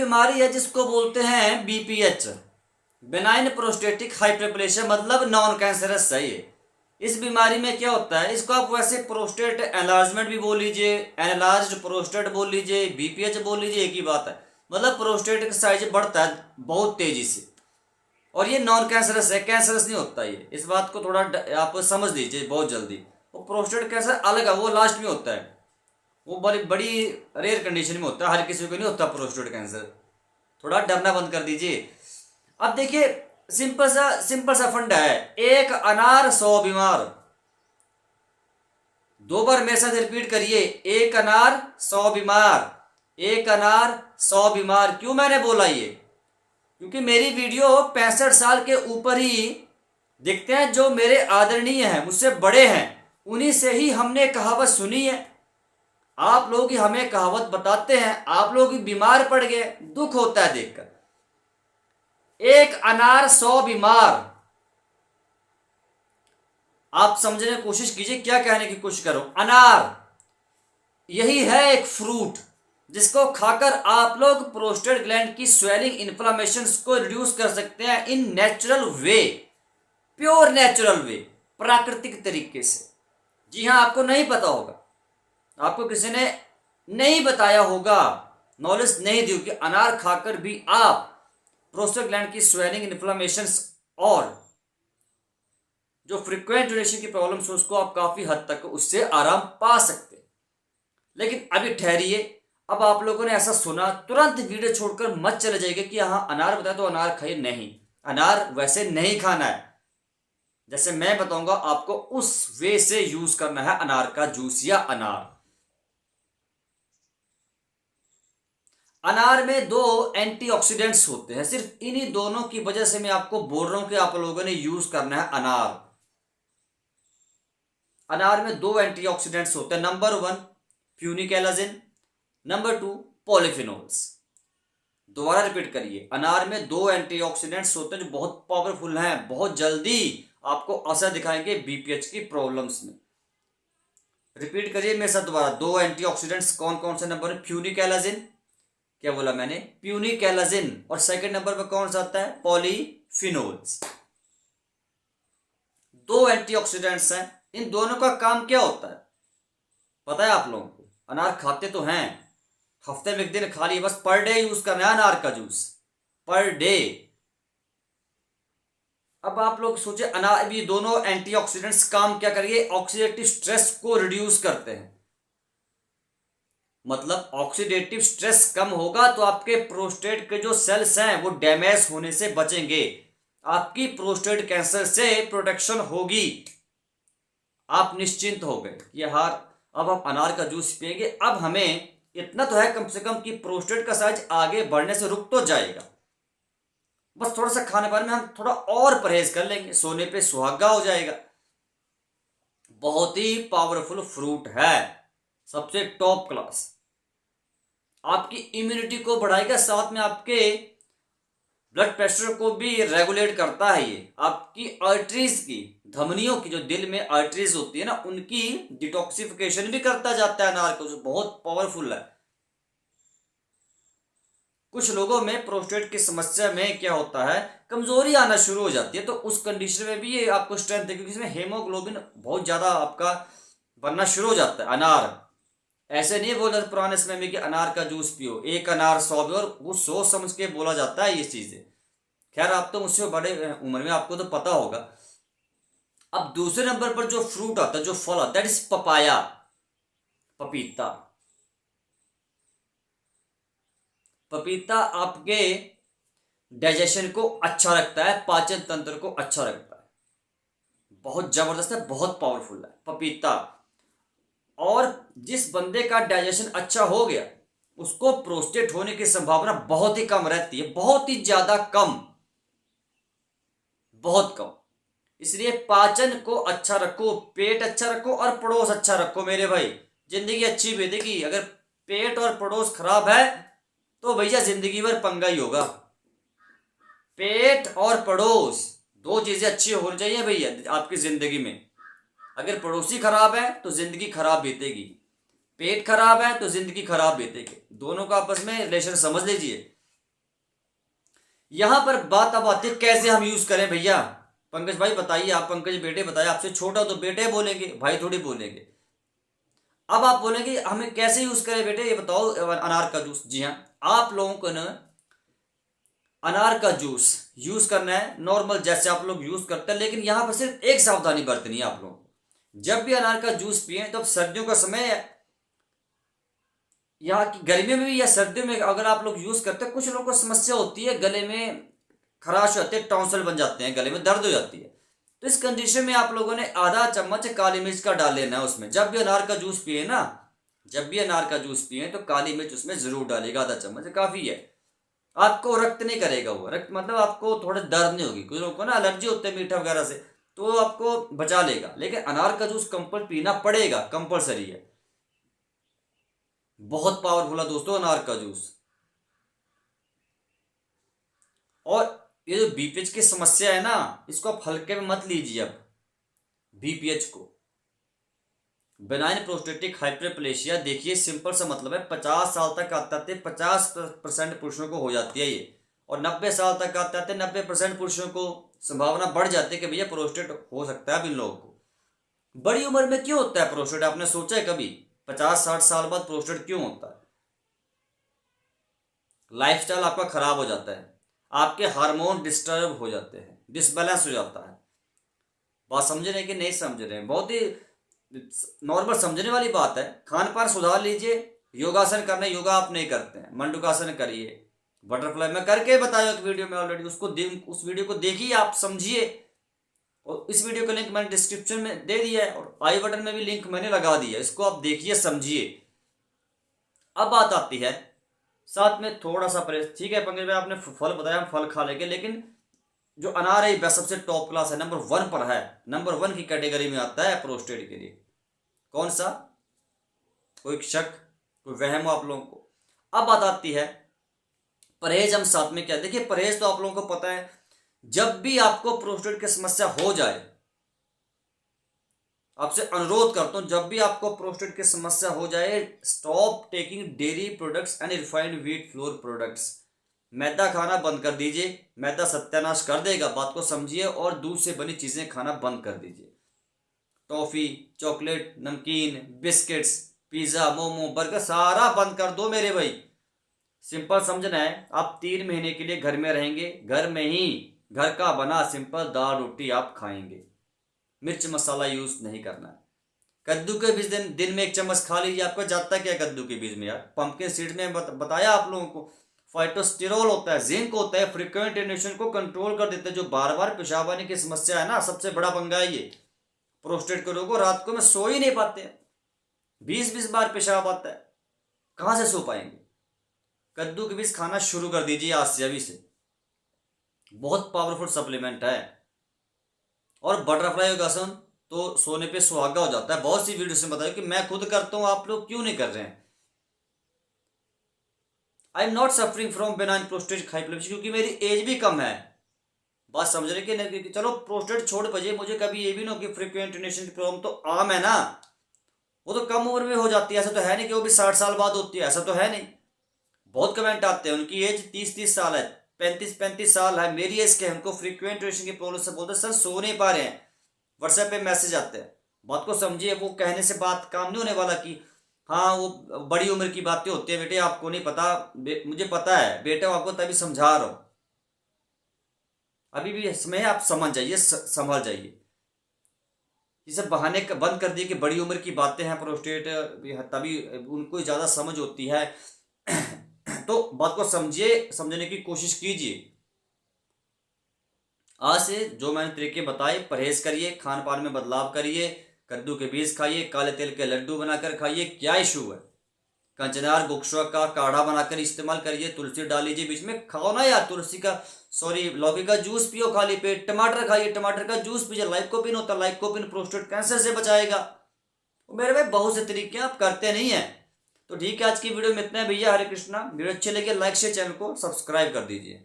बीमारी है जिसको बोलते हैं बीपीएच, बेनाइन प्रोस्टेटिक हाइपरप्लेशिया, मतलब नॉन कैंसरस है ये। इस बीमारी में क्या होता है, इसको आप वैसे प्रोस्टेट एनलार्जमेंट भी बोल लीजिए, एनलार्ज्ड प्रोस्टेट बोल लीजिए, बीपीएच बोल लीजिए, एक ही बात है। मतलब प्रोस्टेट का साइज बढ़ता है बहुत तेजी से, और ये नॉन कैंसरस है, कैंसरस नहीं होता ये। इस बात को थोड़ा आप समझ लीजिए बहुत जल्दी। वो प्रोस्टेट कैंसर अलग है, वो लास्ट में होता है, वो बड़ी बड़ी रेयर कंडीशन में होता है, हर किसी को नहीं होता प्रोस्टेट कैंसर। थोड़ा डरना बंद कर दीजिए। अब देखिए, सिंपल सा फंडा है, एक अनार 100 बीमार। 2 बार मेरे साथ रिपीट करिए, एक अनार 100 बीमार, एक अनार 100 बीमार। क्यों मैंने बोला ये? क्योंकि मेरी वीडियो 65 साल के ऊपर ही दिखते हैं, जो मेरे आदरणीय हैं, मुझसे बड़े हैं, उन्हीं से ही हमने कहावत सुनी है। आप लोग ही हमें कहावत बताते हैं, आप लोग ही बीमार पड़ गए, दुख होता है देखकर। एक अनार 100 बीमार। आप समझने की कोशिश कीजिए, क्या कहने की कोशिश करो। अनार यही है एक फ्रूट जिसको खाकर आप लोग प्रोस्टेट ग्लैंड की स्वेलिंग, इन्फ्लामेशन को रिड्यूस कर सकते हैं in natural way, pure natural way, प्राकृतिक तरीके से। जी हाँ, आपको नहीं पता होगा, आपको किसी ने नहीं बताया होगा, नॉलेज नहीं दी होगी, अनार खाकर भी आप प्रोस्टेट ग्लैंड की स्वेलिंग, इन्फ्लामेशन और जो फ्रीक्वेंट ड्यूरेशन की प्रॉब्लम्स है उसको आप काफी हद तक उससे आराम पा सकते हैं। लेकिन अभी ठहरिए, अब आप लोगों ने ऐसा सुना, तुरंत वीडियो छोड़कर मत चले जाइएगा कि हाँ अनार बताया तो अनार खाइए। नहीं, अनार वैसे नहीं खाना है, जैसे मैं बताऊंगा आपको उस वे से यूज करना है अनार का जूस या अनार। अनार में 2 एंटीऑक्सीडेंट्स होते हैं, सिर्फ इन्हीं दोनों की वजह से मैं आपको बोल रहा हूं कि आप लोगों ने यूज करना है अनार। अनार में 2 एंटीऑक्सीडेंट्स होते हैं, नंबर 1 फ्यूनिक एलाजिन, नंबर 2 पॉलीफिनोल्स। दोबारा रिपीट करिए, अनार में 2 एंटीऑक्सीडेंट्स होते हैं जो बहुत पावरफुल हैं, बहुत जल्दी आपको असर दिखाएंगे बीपीएच की प्रॉब्लम्स में। रिपीट करिए मेरे साथ दोबारा, 2 एंटीऑक्सीडेंट्स कौन कौन से? नंबर 1 फ्यूनिक एलाजिन, क्या बोला मैंने? प्यूनिक एलाजिन। और सेकंड नंबर पर कौन सा आता है? पॉलीफिनोल्स। 2 एंटीऑक्सीडेंट्स हैं, इन दोनों का काम क्या होता है पता है आप लोगों को? अनार खाते तो हैं, हफ्ते में 1 दिन खा लिए बस, पर डे यूज करना है अनार का जूस, पर डे। अब आप लोग सोचे, अनार, ये दोनों एंटीऑक्सीडेंट्स काम क्या करेंगे? ऑक्सीडेटिव स्ट्रेस को रिड्यूस करते हैं। मतलब ऑक्सीडेटिव स्ट्रेस कम होगा तो आपके प्रोस्टेट के जो सेल्स हैं वो डैमेज होने से बचेंगे, आपकी प्रोस्टेट कैंसर से प्रोटेक्शन होगी। आप निश्चिंत हो गए कि यार अब हम अनार का जूस पिएंगे, अब हमें इतना तो है कम से कम कि प्रोस्टेट का साइज आगे बढ़ने से रुक तो जाएगा। बस थोड़ा सा खाने पाने में हम थोड़ा और परहेज कर लेंगे, सोने पे सुहागा हो जाएगा। बहुत ही पावरफुल फ्रूट है, सबसे टॉप क्लास, आपकी इम्यूनिटी को बढ़ाएगा, साथ में आपके ब्लड प्रेशर को भी रेगुलेट करता है। ये आपकी आर्टरीज की, धमनियों की, जो दिल में आर्टरीज होती है ना, उनकी डिटॉक्सिफिकेशन भी करता जाता है अनार को, जो बहुत पावरफुल है। कुछ लोगों में प्रोस्टेट की समस्या में क्या होता है, कमजोरी आना शुरू हो जाती है, तो उस कंडीशन में भी ये आपको स्ट्रेंथ है, क्योंकि इसमें हेमोग्लोबिन बहुत ज्यादा आपका बनना शुरू हो जाता है। अनार ऐसे नहीं बोला पुराने समय में कि अनार का जूस पियो, एक अनार 100 भी, और वो सोच समझ के बोला जाता है ये चीजें। खैर आप तो मुझसे बड़े उम्र में, आपको तो पता होगा। अब दूसरे नंबर पर जो फ्रूट आता है, जो फल आता है, दैट इज पपाया, पपीता। पपीता आपके डाइजेशन को अच्छा रखता है, पाचन तंत्र को अच्छा रखता है, बहुत जबरदस्त है, बहुत पावरफुल है पपीता। और जिस बंदे का डाइजेशन अच्छा हो गया उसको प्रोस्टेट होने की संभावना बहुत ही कम रहती है, बहुत ही ज्यादा कम, बहुत कम। इसलिए पाचन को अच्छा रखो, पेट अच्छा रखो और पड़ोस अच्छा रखो मेरे भाई, जिंदगी अच्छी बीतेगी। अगर पेट और पड़ोस खराब है तो भैया जिंदगी भर पंगा ही होगा। पेट और पड़ोस 2 चीजें अच्छी होनी चाहिए भैया आपकी जिंदगी में। अगर पड़ोसी खराब है तो जिंदगी खराब बीतेगी, पेट खराब है तो जिंदगी खराब बीतेगी, दोनों का आपस में रिलेशन समझ लीजिए। यहां पर बात अब आती है कैसे हम यूज करें भैया। पंकज भाई बताइए, आप पंकज बेटे बताइए, आपसे छोटा तो बेटे बोलेंगे, भाई थोड़ी बोलेंगे। अब आप बोलेंगे हमें कैसे यूज करें बेटे, ये बताओ अनार का जूस। जी हाँ, आप लोगों को ना अनार का जूस यूज करना है नॉर्मल जैसे आप लोग यूज करते हैं, लेकिन यहां पर सिर्फ एक सावधानी बरतनी है आप लोगों को। जब भी अनार का जूस पिए तो अब सर्दियों का समय है, यहाँ की गर्मियों में भी या सर्दियों में अगर आप लोग यूज करते हैं, कुछ लोगों को समस्या होती है, गले में खराश हो जाते हैं, टॉन्सिल बन जाते हैं, गले में दर्द हो जाती है। तो इस कंडीशन में आप लोगों ने आधा चम्मच काली मिर्च का डाल लेना है उसमें। जब भी अनार का जूस पिए ना, जब भी अनार का जूस पिए तो काली मिर्च उसमें जरूर डालेगा, आधा चम्मच काफी है। आपको रक्त नहीं करेगा वो, रक्त मतलब आपको थोड़ा दर्द नहीं होगी, कुछ लोगों को ना एलर्जी होते हैं मीठा वगैरह से, तो आपको बचा लेगा। लेकिन अनार का जूस कंपल पीना पड़ेगा, कंपलसरी है। बहुत पावरफुल है दोस्तों अनार का जूस। और ये जो बीपीएच की समस्या है ना, इसको आप हल्के में मत लीजिए अब। बीपीएच को, बेनाइन प्रोस्टेटिक हाइपरप्लेशिया, देखिए सिंपल सा मतलब है, 50 साल तक आते आते 50% पुरुषों को हो जाती है ये, और 90 साल तक आते आते 90% पुरुषों को संभावना बढ़ जाती है कि भैया प्रोस्टेट हो सकता है अब इन लोगों को। बड़ी उम्र में क्यों होता है प्रोस्टेट, आपने सोचा है कभी? 50-60 साल बाद प्रोस्टेट क्यों होता है? लाइफस्टाइल आपका खराब हो जाता है, आपके हार्मोन डिस्टर्ब हो जाते हैं, डिसबैलेंस हो जाता है। बात समझ रहे हैं कि नहीं समझ रहे हैं? बहुत ही नॉर्मल समझने वाली बात है। खान पान सुधार लीजिए, योगासन करना, योगा आप नहीं करते हैं, मंडूकासन करिए, बटरफ्लाई मैं करके बताया एक वीडियो में ऑलरेडी, उस वीडियो को देखिए, आप समझिए। और इस वीडियो का लिंक मैंने डिस्क्रिप्शन में दे दिया है, और आई बटन में भी लिंक मैंने लगा दिया, इसको आप देखिए समझिए। अब बात आती है साथ में थोड़ा सा परहेज। ठीक है पंकज भाई, आपने फल बताया, हम फल खा लेंगे, लेकिन जो अनार है वह सबसे टॉप क्लास है, नंबर 1 पर है, नंबर 1 की कैटेगरी में आता है प्रोस्टेट के लिए। कौन सा? कोई शक, कोई वहम हो आप लोगों को? अब बात आती है परहेज, हम साथ में क्या, देखिए परहेज तो आप लोगों को पता है। जब भी आपको प्रोस्टेट की समस्या हो जाए, आपसे अनुरोध करता हूं, जब भी आपको प्रोस्टेट की समस्या हो जाए, stop taking dairy products and refined wheat flour products. मैदा खाना बंद कर दीजिए, मैदा सत्यानाश कर देगा, बात को समझिए, और दूध से बनी चीजें खाना बंद कर दीजिए। टॉफी, चॉकलेट, नमकीन, बिस्किट्स, पिज्जा, मोमो, बर्गर सारा बंद कर दो मेरे भाई। सिंपल समझना है, आप 3 महीने के लिए घर में रहेंगे, घर में ही घर का बना सिंपल दाल रोटी आप खाएंगे, मिर्च मसाला यूज नहीं करना है। कद्दू के बीज दिन में 1 चम्मच खा लीजिए, आपको जाता क्या कद्दू के बीज में यार? पंपकिन सीड में बताया आप लोगों को, फाइटोस्टेरोल होता है, जिंक होता है, फ्रीक्वेंट यूरिनेशन को कंट्रोल कर देता है। जो बार बार पेशाब आने की समस्या है ना, सबसे बड़ा पंगा है ये प्रोस्टेट के लोगों, रात को में सो ही नहीं पाते हैं, 20-20 बार पेशाब आता है, कहां से सो पाएंगे? कद्दू के बीज खाना शुरू कर दीजिए आज से, अभी से, बहुत पावरफुल सप्लीमेंट है। और बटरफ्लाई योगासन तो सोने पे सुहागा हो जाता है, बहुत सी वीडियो में बताया कि मैं खुद करता हूं, आप लोग क्यों नहीं कर रहे हैं? I am not suffering from benign prostate hyperplasia, क्योंकि मेरी एज भी कम है। बात समझ रहे कि नहीं? कि चलो प्रोस्टेट छोड़ बजे, मुझे कभी ये भी ना कि फ्रीक्वेंट यूरिनेशन की प्रॉब्लम तो आम है ना, वो तो कम उम्र में हो जाती है, ऐसा तो है नहीं कि वो भी 60 साल बाद होती है, ऐसा तो है नहीं। बहुत कमेंट आते हैं उनकी एज 30-30 साल है, 35-35 साल है, मेरी एज के, हमको फ्रीक्वेंट यूरिनेशन की प्रॉब्लम से बोलते सर सो नहीं पा रहे हैं, व्हाट्सएप पे मैसेज आते हैं। बात को समझिए, वो कहने से बात काम नहीं होने वाला कि हाँ वो बड़ी उम्र की बातें होती है बेटे, आपको नहीं पता, मुझे पता है बेटा, आपको तभी समझा रहा हूं, अभी भी समय आप समझ जाइए, संभल जाइए। ये सब बहाने बंद कर दिए कि बड़ी उम्र की बातें हैं, प्रोस्टेट तभी उनको ज़्यादा समझ होती है। तो बात को समझिए, समझने की कोशिश कीजिए। आज से जो मैंने तरीके बताए, परहेज करिए, खान पान में बदलाव करिए, कद्दू के बीज खाइए, काले तेल के लड्डू बनाकर खाइए, क्या इशू है? कंचनार गुक्सुआ का काढ़ा बनाकर इस्तेमाल करिए, तुलसी डाल लीजिए बीच में, खाओ ना यार तुलसी का, सॉरी लौकी का जूस पियो खाली पेट, टमाटर खाइए, टमाटर का जूस पीजिए, लाइकोपिन होता है, लाइकोपिन प्रोस्टेट कैंसर से बचाएगा। मेरे भाई बहुत से तरीके आप करते नहीं है। तो ठीक है, आज की वीडियो में इतना है भैया, हरे कृष्णा। वीडियो अच्छे लगे लाइक से चैनल को सब्सक्राइब कर दीजिए।